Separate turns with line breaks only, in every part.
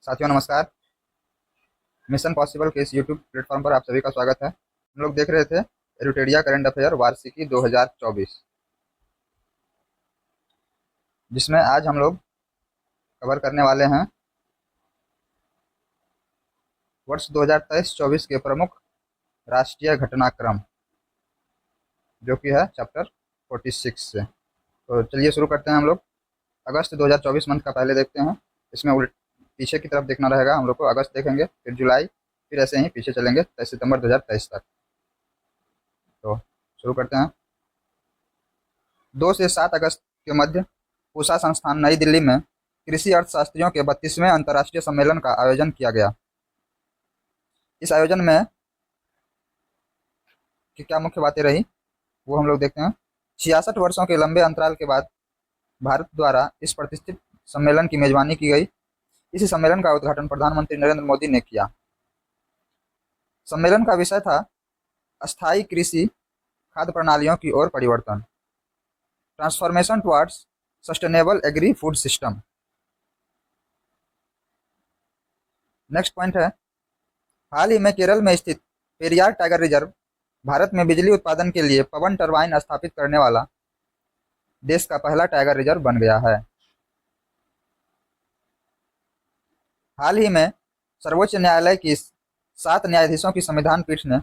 साथियों नमस्कार। Mission possible के इस यूट्यूब प्लेटफॉर्म पर आप सभी का स्वागत है। हम लोग देख रहे थे एरुटेरिया करंट अफेयर वार्षिकी 2024, जिसमें आज हम लोग कवर करने वाले हैं वर्ष 2023-24 के प्रमुख राष्ट्रीय घटनाक्रम, जो कि है चैप्टर 46 से। तो चलिए शुरू करते हैं हम लोग। अगस्त 2024 मंथ का पहले देखते हैं। इसमें पीछे की तरफ देखना रहेगा हम लोग को। अगस्त देखेंगे, फिर जुलाई, फिर ऐसे ही पीछे चलेंगे 23 सितंबर 2023 तक। तो शुरू करते हैं। 2 से 7 अगस्त के मध्य पूसा संस्थान नई दिल्ली में कृषि अर्थशास्त्रियों के 32वें अंतर्राष्ट्रीय सम्मेलन का आयोजन किया गया। इस आयोजन में की क्या मुख्य बातें रही वो हम लोग देखते हैं। 66 वर्षों के लंबे अंतराल के बाद भारत द्वारा इस प्रतिष्ठित सम्मेलन की मेजबानी की गई। इस सम्मेलन का उद्घाटन प्रधानमंत्री नरेंद्र मोदी ने किया। सम्मेलन का विषय था अस्थायी कृषि खाद्य प्रणालियों की ओर परिवर्तन, transformation towards sustainable agri food system. Next point है, हाल ही में केरल में स्थित पेरियार टाइगर रिजर्व भारत में बिजली उत्पादन के लिए पवन टरबाइन स्थापित करने वाला देश का पहला टाइगर रिजर्व बन गया है। हाल ही में सर्वोच्च न्यायालय की 7 न्यायाधीशों की संविधान पीठ ने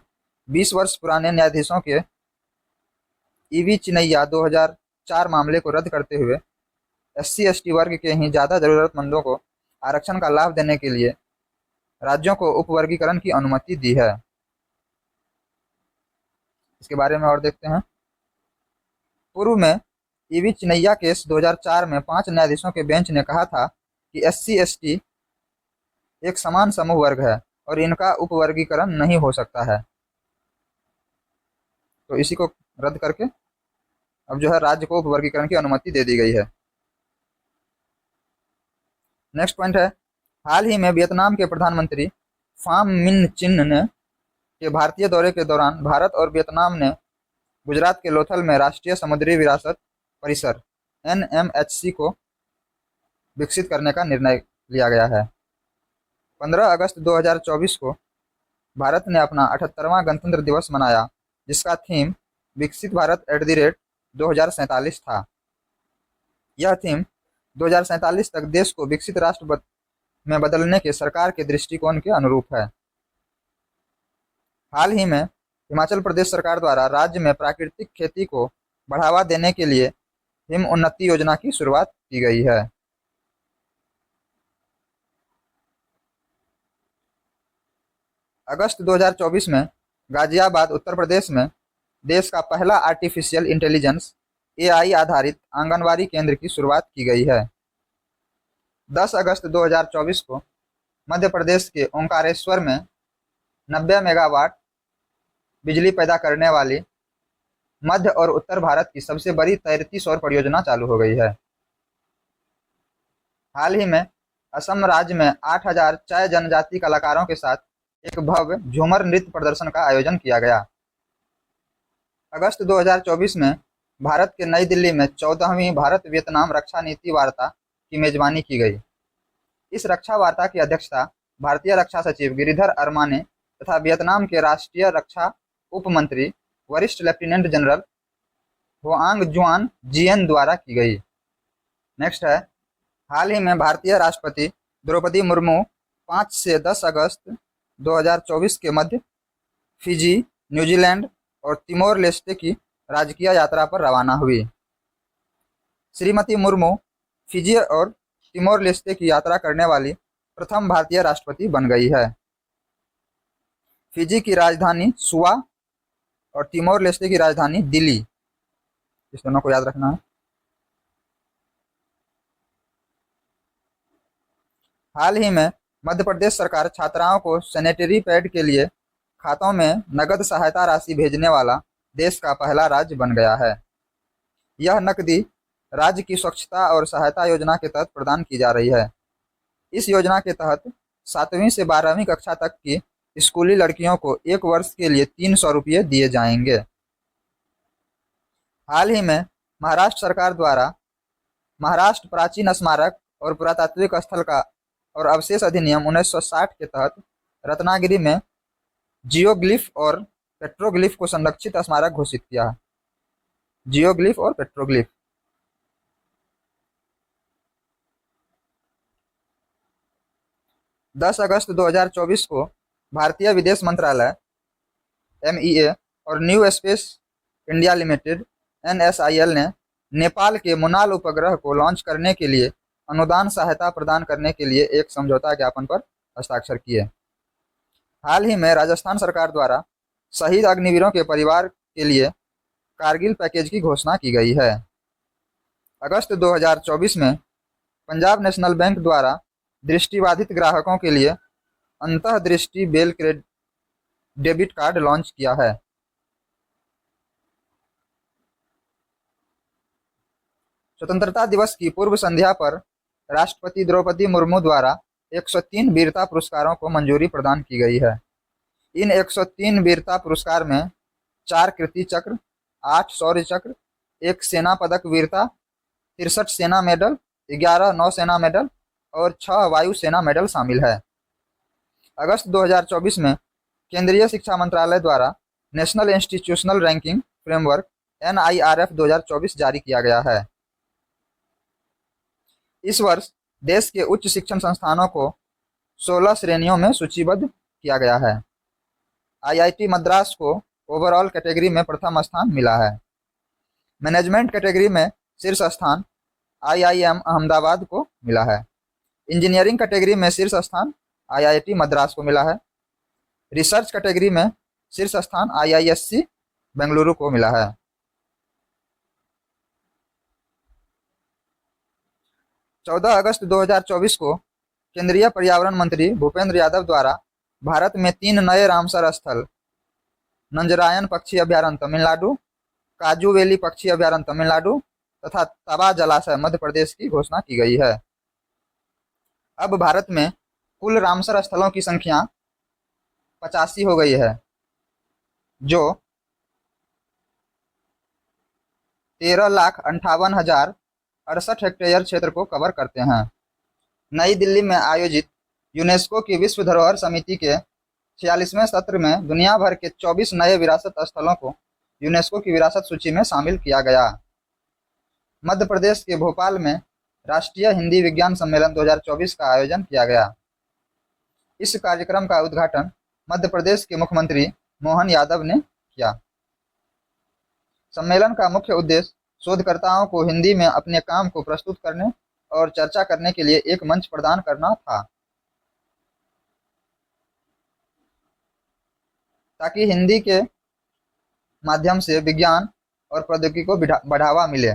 20 वर्ष पुराने न्यायाधीशों के ईवी चिनैया 2004 मामले को रद्द करते हुए SC/ST वर्ग के ही ज़्यादा जरूरतमंदों को आरक्षण का लाभ देने के लिए राज्यों को उपवर्गीकरण की अनुमति दी है। इसके बारे में और देखते हैं। पूर्व में ईवी चिनैया केस 2004 में 5 न्यायाधीशों के बेंच ने कहा था कि SC/ST एक समान समूह वर्ग है और इनका उपवर्गीकरण नहीं हो सकता है। तो इसी को रद्द करके अब जो है राज्य को उपवर्गीकरण की अनुमति दे दी गई है। नेक्स्ट पॉइंट है, हाल ही में वियतनाम के प्रधानमंत्री फाम मिन चिन ने के भारतीय दौरे के दौरान भारत और वियतनाम ने गुजरात के लोथल में राष्ट्रीय समुद्री विरासत परिसर NMHC को विकसित करने का निर्णय लिया गया है। 15 अगस्त 2024 को भारत ने अपना 78वां गणतंत्र दिवस मनाया, जिसका थीम विकसित भारत @ 2047 था। यह थीम 2047 तक देश को विकसित राष्ट्र में बदलने के सरकार के दृष्टिकोण के अनुरूप है। हाल ही में हिमाचल प्रदेश सरकार द्वारा राज्य में प्राकृतिक खेती को बढ़ावा देने के लिए हिम उन्नति योजना की शुरुआत की गई है। अगस्त 2024 में गाजियाबाद उत्तर प्रदेश में देश का पहला आर्टिफिशियल इंटेलिजेंस AI आधारित आंगनवाड़ी केंद्र की शुरुआत की गई है। 10 अगस्त 2024 को मध्य प्रदेश के ओंकारेश्वर में 90 मेगावाट बिजली पैदा करने वाली मध्य और उत्तर भारत की सबसे बड़ी तैरती सौर परियोजना चालू हो गई है। हाल ही में असम राज्य में 8000 चाय जनजाति कलाकारों के साथ एक भव्य झूमर नृत्य प्रदर्शन का आयोजन किया गया। अगस्त 2024 में भारत के नई दिल्ली में 14वीं भारत वियतनाम रक्षा नीति वार्ता की मेजबानी की गई। इस रक्षा वार्ता की अध्यक्षता भारतीय रक्षा सचिव गिरिधर अरमा ने तथा वियतनाम के राष्ट्रीय रक्षा उप मंत्री वरिष्ठ लेफ्टिनेंट जनरल होआंग जुआन जिएन द्वारा की गई। नेक्स्ट है, हाल ही में भारतीय राष्ट्रपति द्रौपदी मुर्मू 5 से 10 अगस्त 2024 के मध्य फिजी, न्यूजीलैंड और तिमोर लेस्टे की राजकीय यात्रा पर रवाना हुई। श्रीमती मुर्मू फिजी और तिमोर लेस्टे की यात्रा करने वाली प्रथम भारतीय राष्ट्रपति बन गई है। फिजी की राजधानी सुआ और तिमोर लेस्टे की राजधानी दिल्ली, इस दोनों को याद रखना है। हाल ही में मध्य प्रदेश सरकार छात्राओं को सैनिटरी पैड के लिए खातों में नकद सहायता राशि भेजने वाला देश का पहला राज्य बन गया है। यह नकदी राज्य की स्वच्छता और सहायता योजना के तहत प्रदान की जा रही है। इस योजना के तहत 7वीं से 12वीं कक्षा तक की स्कूली लड़कियों को 1 वर्ष के लिए 300 रुपये दिए जाएंगे। हाल ही में महाराष्ट्र सरकार द्वारा महाराष्ट्र प्राचीन स्मारक और पुरातात्विक स्थल का और अवशेष अधिनियम 1960 के तहत रत्नागिरी में जियोग्लिफ और पेट्रोग्लिफ को संरक्षित स्मारक घोषित किया। जियोग्लिफ और पेट्रोग्लिफ। 10 अगस्त 2024 को भारतीय विदेश मंत्रालय (MEA) और new space India limited (NSIL) ने नेपाल के मुनाल उपग्रह को लॉन्च करने के लिए अनुदान सहायता प्रदान करने के लिए एक समझौता ज्ञापन पर हस्ताक्षर किए। हाल ही में राजस्थान सरकार द्वारा शहीद अग्निवीरों के परिवार के लिए कारगिल पैकेज की घोषणा की गई है। अगस्त 2024 में पंजाब नेशनल बैंक द्वारा दृष्टिबाधित ग्राहकों के लिए अंतःदृष्टि बेल डेबिट कार्ड लॉन्च किया है। स्वतंत्रता दिवस की पूर्व संध्या पर राष्ट्रपति द्रौपदी मुर्मू द्वारा 103 वीरता पुरस्कारों को मंजूरी प्रदान की गई है। इन 103 वीरता पुरस्कार में 4 कीर्ति चक्र, 8 शौर्य चक्र, 1 सेना पदक वीरता, 63 सेना मेडल, 11 नौसेना मेडल और 6 वायु सेना मेडल शामिल है। अगस्त 2024 में केंद्रीय शिक्षा मंत्रालय द्वारा national institutional ranking framework NIRF 2024 जारी किया गया है। इस वर्ष देश के उच्च शिक्षण संस्थानों को 16 श्रेणियों में सूचीबद्ध किया गया है। IIT मद्रास को ओवरऑल कैटेगरी में प्रथम स्थान मिला है। मैनेजमेंट कैटेगरी में शीर्ष स्थान IIM अहमदाबाद को मिला है। इंजीनियरिंग कैटेगरी में शीर्ष स्थान IIT मद्रास को मिला है। रिसर्च कैटेगरी में शीर्ष स्थान IISc बेंगलुरु को मिला है। 14 अगस्त 2024 को केंद्रीय पर्यावरण मंत्री भूपेंद्र यादव द्वारा भारत में 3 नए रामसर स्थल नंजरायन पक्षी अभ्यारण्य तमिलनाडु, काजू वैली पक्षी अभ्यारण्य तमिलनाडु तथा तवा जलाशय मध्य प्रदेश की घोषणा की गई है। अब भारत में कुल रामसर स्थलों की संख्या 85 हो गई है, जो 13,58,068 हेक्टेयर क्षेत्र को कवर करते हैं। नई दिल्ली में आयोजित यूनेस्को की विश्व धरोहर समिति के 46वें सत्र में दुनिया भर के 24 नए विरासत स्थलों को यूनेस्को की विरासत सूची में शामिल किया गया। मध्य प्रदेश के भोपाल में राष्ट्रीय हिंदी विज्ञान सम्मेलन 2024 का आयोजन किया गया। इस कार्यक्रम का उद्घाटन मध्य प्रदेश के मुख्यमंत्री मोहन यादव ने किया। सम्मेलन का मुख्य उद्देश्य शोधकर्ताओं को हिंदी में अपने काम को प्रस्तुत करने और चर्चा करने के लिए एक मंच प्रदान करना था, ताकि हिंदी के माध्यम से विज्ञान और प्रौद्योगिकी को बढ़ावा मिले।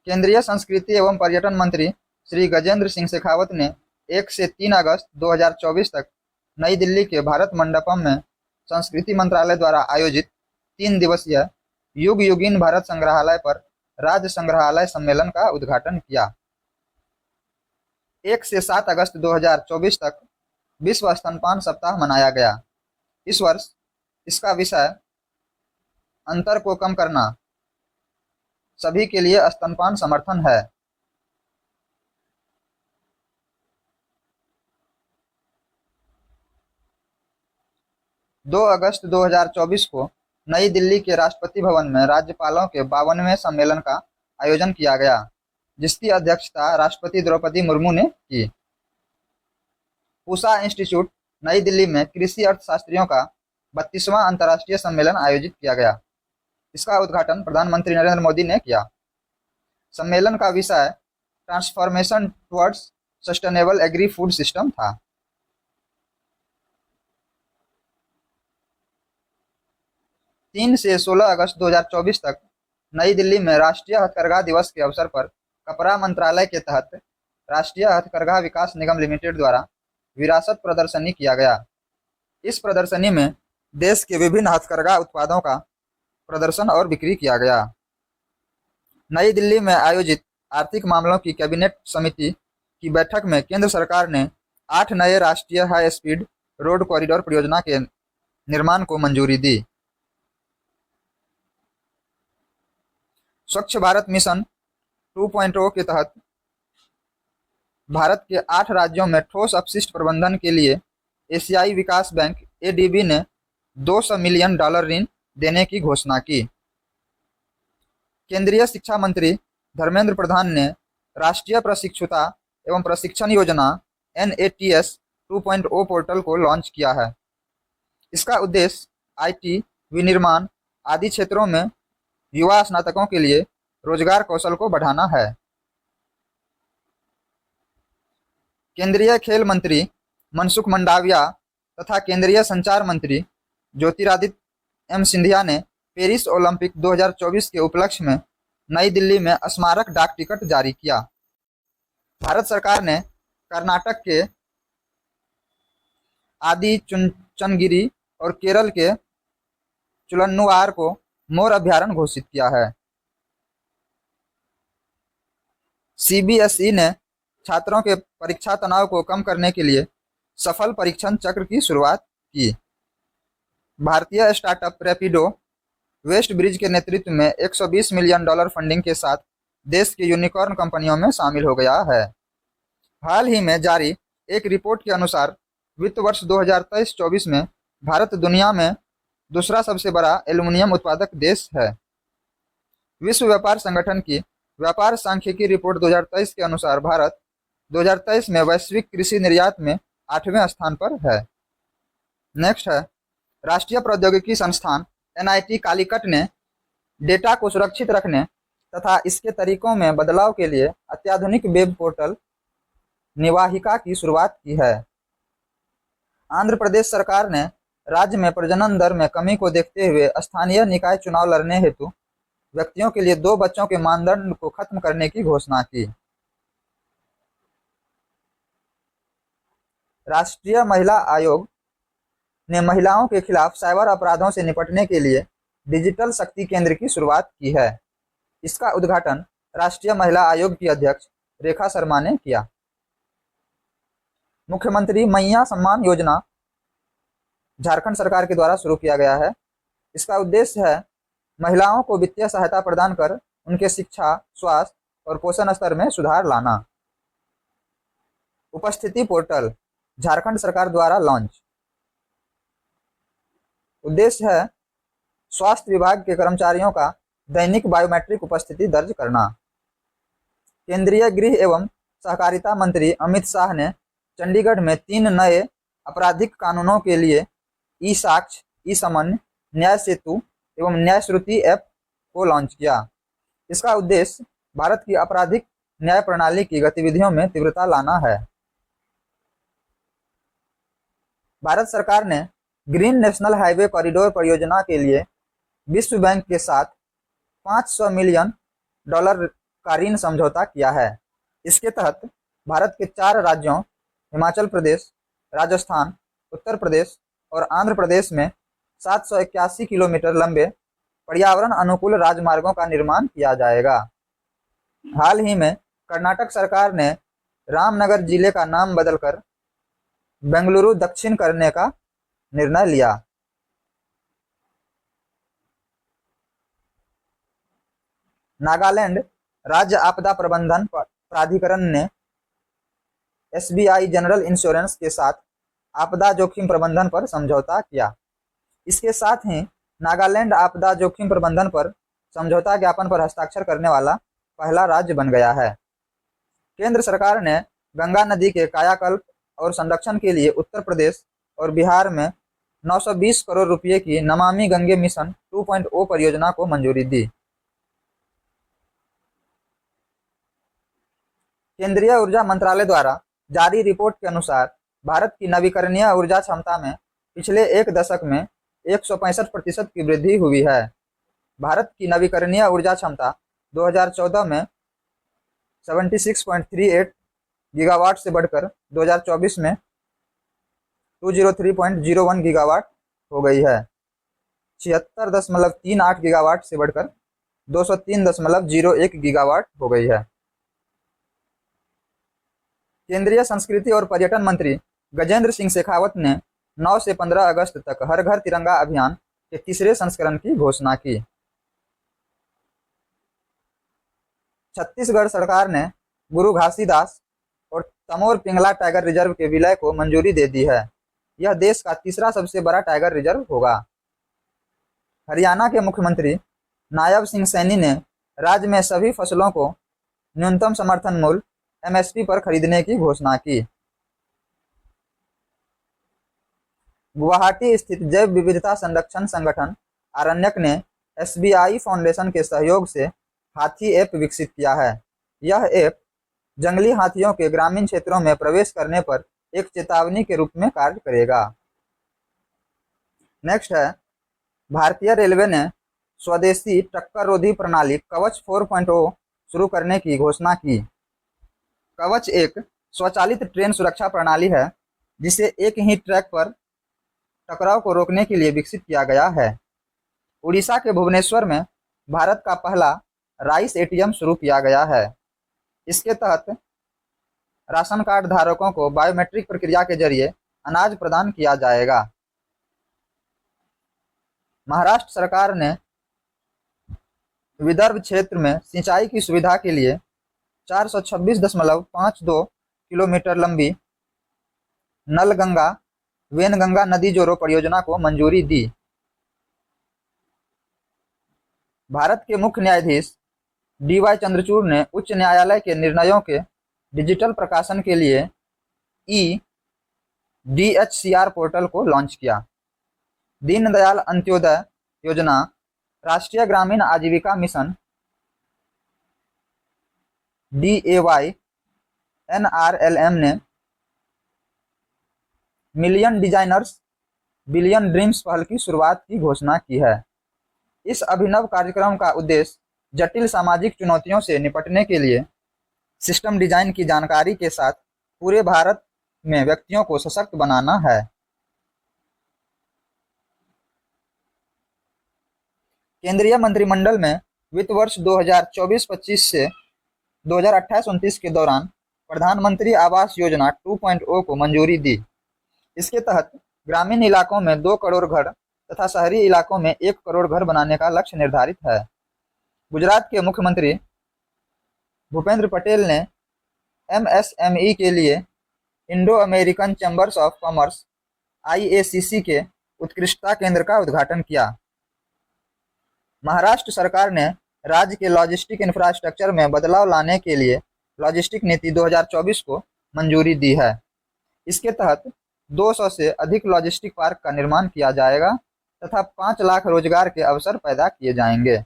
केंद्रीय संस्कृति एवं पर्यटन मंत्री श्री गजेंद्र सिंह शेखावत ने 1 से 3 अगस्त 2024 तक नई दिल्ली के भारत मंडपम में संस्कृति मंत्रालय द्वारा आयोजित 3 दिवसीय युग युगीन भारत संग्रहालय पर राज्य संग्रहालय सम्मेलन का उद्घाटन किया। 1 से 7 अगस्त 2024 तक विश्व स्तनपान सप्ताह मनाया गया। इस वर्ष इसका विषय अंतर को कम करना, सभी के लिए स्तनपान समर्थन है। दो अगस्त 2024 को नई दिल्ली के राष्ट्रपति भवन में राज्यपालों के 52वें सम्मेलन का आयोजन किया गया, जिसकी अध्यक्षता राष्ट्रपति द्रौपदी मुर्मू ने की। पूसा इंस्टीट्यूट नई दिल्ली में कृषि अर्थशास्त्रियों का 32वां अंतर्राष्ट्रीय सम्मेलन आयोजित किया गया। इसका उद्घाटन प्रधानमंत्री नरेंद्र मोदी ने किया। सम्मेलन का विषय transformation towards sustainable agri food system था। 3 से 16 अगस्त 2024 तक नई दिल्ली में राष्ट्रीय हथकरघा दिवस के अवसर पर कपड़ा मंत्रालय के तहत राष्ट्रीय हथकरघा विकास निगम लिमिटेड द्वारा विरासत प्रदर्शनी किया गया। इस प्रदर्शनी में देश के विभिन्न हथकरघा उत्पादों का प्रदर्शन और बिक्री किया गया। नई दिल्ली में आयोजित आर्थिक मामलों की कैबिनेट समिति की बैठक में केंद्र सरकार ने 8 नए राष्ट्रीय हाई स्पीड रोड कॉरिडोर परियोजना के निर्माण को मंजूरी दी। स्वच्छ भारत मिशन 2.0 के तहत भारत के 8 राज्यों में ठोस अपशिष्ट प्रबंधन के लिए एशियाई विकास बैंक एडीबी ने $200 मिलियन ऋण देने की घोषणा की। केंद्रीय शिक्षा मंत्री धर्मेंद्र प्रधान ने राष्ट्रीय प्रशिक्षुता एवं प्रशिक्षण योजना NATS 2.0 पोर्टल को लॉन्च किया है। इसका उद्देश्य IT, विनिर्माण आदि क्षेत्रों में युवा स्नातकों के लिए रोजगार कौशल को बढ़ाना है। केंद्रीय खेल मंत्री मनसुख मंडाविया तथा केंद्रीय संचार मंत्री ज्योतिरादित्य सिंधिया ने पेरिस ओलंपिक 2024 के उपलक्ष्य में नई दिल्ली में स्मारक डाक टिकट जारी किया। भारत सरकार ने कर्नाटक के आदि चुनचनगिरी और केरल के चुलन्नुआर को मोर अभयारण्य घोषित किया है। CBSE ने छात्रों के परीक्षा तनाव को कम करने के लिए सफल परीक्षण चक्र की शुरुआत की। भारतीय स्टार्टअप रैपिडो वेस्ट ब्रिज के नेतृत्व में $120 मिलियन फंडिंग के साथ देश की यूनिकॉर्न कंपनियों में शामिल हो गया है। हाल ही में जारी एक रिपोर्ट के अनुसार वित्त वर्ष 2023-24 में भारत दुनिया में दूसरा सबसे बड़ा एल्युमिनियम उत्पादक देश है। विश्व व्यापार संगठन की व्यापार सांख्यिकी रिपोर्ट 2023 के अनुसार भारत 2023 में वैश्विक कृषि निर्यात में 8वें स्थान पर है। नेक्स्ट है, राष्ट्रीय प्रौद्योगिकी संस्थान NIT कालीकट ने डेटा को सुरक्षित रखने तथा इसके तरीकों में बदलाव के लिए अत्याधुनिक वेब पोर्टल निवाहिका की शुरुआत की है। आंध्र प्रदेश सरकार ने राज्य में प्रजनन दर में कमी को देखते हुए स्थानीय निकाय चुनाव लड़ने हेतु व्यक्तियों के लिए 2 बच्चों के मानदंड को खत्म करने की घोषणा की। राष्ट्रीय महिला आयोग ने महिलाओं के खिलाफ साइबर अपराधों से निपटने के लिए डिजिटल शक्ति केंद्र की शुरुआत की है। इसका उद्घाटन राष्ट्रीय महिला आयोग की अध्यक्ष रेखा शर्मा ने किया। मुख्यमंत्री मैया सम्मान योजना झारखंड सरकार के द्वारा शुरू किया गया है। इसका उद्देश्य है महिलाओं को वित्तीय सहायता प्रदान कर उनके शिक्षा, स्वास्थ्य और पोषण स्तर में सुधार लाना। उपस्थिति पोर्टल झारखंड सरकार द्वारा लॉन्च। उद्देश्य है स्वास्थ्य विभाग के कर्मचारियों का दैनिक बायोमेट्रिक उपस्थिति दर्ज करना। केंद्रीय गृह एवं सहकारिता मंत्री अमित शाह ने चंडीगढ़ में 3 नए आपराधिक कानूनों के लिए ई-साक्ष्य, ई-समन, न्याय सेतु एवं न्याय श्रुति ऐप को लॉन्च किया। इसका उद्देश्य भारत की आपराधिक न्याय प्रणाली की गतिविधियों में तीव्रता लाना है। भारत सरकार ने ग्रीन नेशनल हाईवे कॉरिडोर परियोजना के लिए विश्व बैंक के साथ $500 मिलियन का ऋण समझौता किया है। इसके तहत भारत के 4 राज्यों हिमाचल प्रदेश, राजस्थान, उत्तर प्रदेश और आंध्र प्रदेश में 781 किलोमीटर लंबे पर्यावरण अनुकूल राजमार्गों का निर्माण किया जाएगा। हाल ही में कर्नाटक सरकार ने रामनगर जिले का नाम बदलकर बेंगलुरु दक्षिण करने का निर्णय लिया। नागालैंड राज्य आपदा प्रबंधन प्राधिकरण ने SBI जनरल इंश्योरेंस के साथ आपदा जोखिम प्रबंधन पर समझौता किया। इसके साथ ही नागालैंड आपदा जोखिम प्रबंधन पर समझौता ज्ञापन पर हस्ताक्षर करने वाला पहला राज्य बन गया है। केंद्र सरकार ने गंगा नदी के कायाकल्प और संरक्षण के लिए उत्तर प्रदेश और बिहार में 920 करोड़ रुपए की नमामि गंगे मिशन 2.0 परियोजना को मंजूरी दी। केंद्रीय ऊर्जा मंत्रालय द्वारा जारी रिपोर्ट के अनुसार भारत की नवीकरणीय ऊर्जा क्षमता में पिछले 1 दशक में 165% की वृद्धि हुई है। भारत की नवीकरणीय ऊर्जा क्षमता 2014 में 76.38 गीगावाट से बढ़कर 2024 में 203.01 गीगावाट हो गई है। 76.38 गीगावाट से बढ़कर 203.01 गीगावाट हो गई है। केंद्रीय संस्कृति और पर्यटन मंत्री गजेंद्र सिंह शेखावत ने 9 से 15 अगस्त तक हर घर तिरंगा अभियान के तीसरे संस्करण की घोषणा की। छत्तीसगढ़ सरकार ने गुरु घासीदास और तमोर पिंगला टाइगर रिजर्व के विलय को मंजूरी दे दी है। यह देश का तीसरा सबसे बड़ा टाइगर रिजर्व होगा। हरियाणा के मुख्यमंत्री नायब सिंह सैनी ने राज्य में सभी फसलों को न्यूनतम समर्थन मूल्य एमएसपी पर खरीदने की घोषणा की। गुवाहाटी स्थित जैव विविधता संरक्षण संगठन आरण्यक ने एसबीआई फाउंडेशन के सहयोग से हाथी ऐप विकसित किया है। यह ऐप जंगली हाथियों के ग्रामीण क्षेत्रों में प्रवेश करने पर एक चेतावनी के रूप में कार्य करेगा। नेक्स्ट है, भारतीय रेलवे ने स्वदेशी टक्कर रोधी प्रणाली कवच 4.0 शुरू करने की घोषणा की। कवच एक स्वचालित ट्रेन सुरक्षा प्रणाली है जिसे एक ही ट्रैक पर टकराव को रोकने के लिए विकसित किया गया है। उड़ीसा के भुवनेश्वर में भारत का पहला राइस एटीएम शुरू किया गया है। इसके तहत राशन कार्ड धारकों को बायोमेट्रिक प्रक्रिया के जरिए अनाज प्रदान किया जाएगा। महाराष्ट्र सरकार ने विदर्भ क्षेत्र में सिंचाई की सुविधा के लिए 426.52 किलोमीटर लंबी नलगंगा वेनगंगा नदी जोड़ो परियोजना को मंजूरी दी। भारत के मुख्य न्यायाधीश डीवाई चंद्रचूड़ ने उच्च न्यायालय के निर्णयों के डिजिटल प्रकाशन के लिए DHCR पोर्टल को लॉन्च किया। दीनदयाल अंत्योदय योजना, राष्ट्रीय ग्रामीण आजीविका मिशन DAY NRLM ने मिलियन डिजाइनर्स बिलियन ड्रीम्स पहल की शुरुआत की घोषणा की है। इस अभिनव कार्यक्रम का उद्देश्य जटिल सामाजिक चुनौतियों से निपटने के लिए सिस्टम डिजाइन की जानकारी के साथ पूरे भारत में व्यक्तियों को सशक्त बनाना है। केंद्रीय मंत्रिमंडल में वित्त वर्ष 2024-25 से 2028-29 के दौरान प्रधानमंत्री आवास योजना 2.0 को मंजूरी दी। इसके तहत ग्रामीण इलाकों में 2 करोड़ घर तथा शहरी इलाकों में 1 करोड़ घर बनाने का लक्ष्य निर्धारित है। गुजरात के मुख्यमंत्री भूपेंद्र पटेल ने MSME के लिए Indo American chambers of commerce IACC के उत्कृष्टता केंद्र का उद्घाटन किया। महाराष्ट्र सरकार ने राज्य के लॉजिस्टिक इंफ्रास्ट्रक्चर में बदलाव लाने के लिए लॉजिस्टिक नीति 2024 को मंजूरी दी है। इसके तहत 200 से अधिक लॉजिस्टिक पार्क का निर्माण किया जाएगा तथा 5 लाख रोजगार के अवसर पैदा किए जाएंगे।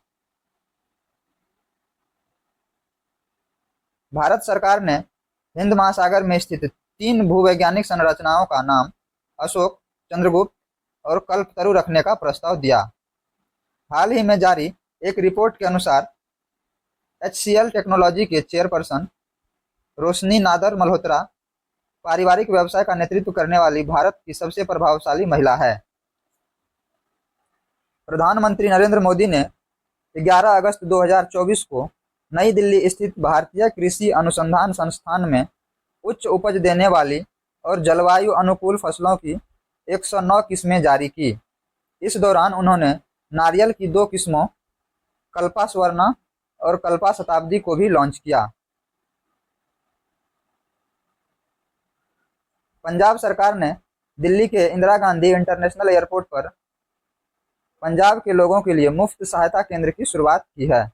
भारत सरकार ने हिंद महासागर में स्थित 3 भूवैज्ञानिक संरचनाओं का नाम अशोक, चंद्रगुप्त और कल्पतरु रखने का प्रस्ताव दिया। हाल ही में जारी एक रिपोर्ट के अनुसार HCL टेक्नोलॉजी के चेयरपर्सन रोशनी नादर मल्होत्रा पारिवारिक व्यवसाय का नेतृत्व करने वाली भारत की सबसे प्रभावशाली महिला है। प्रधानमंत्री नरेंद्र मोदी ने 11 अगस्त 2024 को नई दिल्ली स्थित भारतीय कृषि अनुसंधान संस्थान में उच्च उपज देने वाली और जलवायु अनुकूल फसलों की 109 किस्में जारी की। इस दौरान उन्होंने नारियल की 2 किस्मों कल्पा स्वर्णा और कल्पा शताब्दी को भी लॉन्च किया। पंजाब सरकार ने दिल्ली के इंदिरा गांधी इंटरनेशनल एयरपोर्ट पर पंजाब के लोगों के लिए मुफ्त सहायता केंद्र की शुरुआत की है।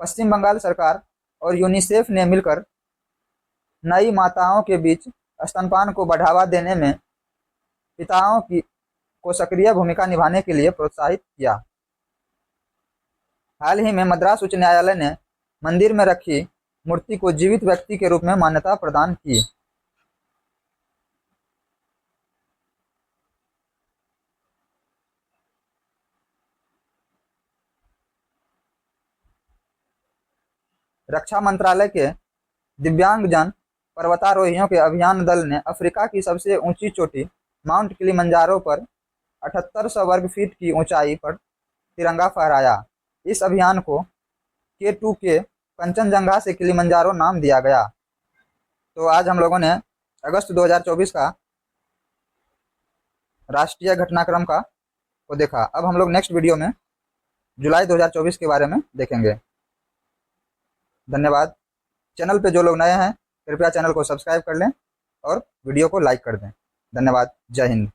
पश्चिम बंगाल सरकार और यूनिसेफ ने मिलकर नई माताओं के बीच स्तनपान को बढ़ावा देने में पिताओं को सक्रिय भूमिका निभाने के लिए प्रोत्साहित किया। हाल ही में मद्रास उच्च न्यायालय ने मंदिर में रखी मूर्ति को जीवित व्यक्ति के रूप में मान्यता प्रदान की। रक्षा मंत्रालय के दिव्यांगजन पर्वतारोहियों के अभियान दल ने अफ्रीका की सबसे ऊंची चोटी माउंट किलिमंजारो पर 7800 वर्ग फीट की ऊंचाई पर तिरंगा फहराया। इस अभियान को K2K कंचनजंगा से किलिमंजारो नाम दिया गया। तो आज हम लोगों ने अगस्त 2024 का राष्ट्रीय घटनाक्रम को देखा। अब हम लोग नेक्स्ट वीडियो में जुलाई 2024 के बारे में देखेंगे। धन्यवाद। चैनल पे जो लोग नए हैं कृपया चैनल को सब्सक्राइब कर लें और वीडियो को लाइक कर दें। धन्यवाद। जय हिंद।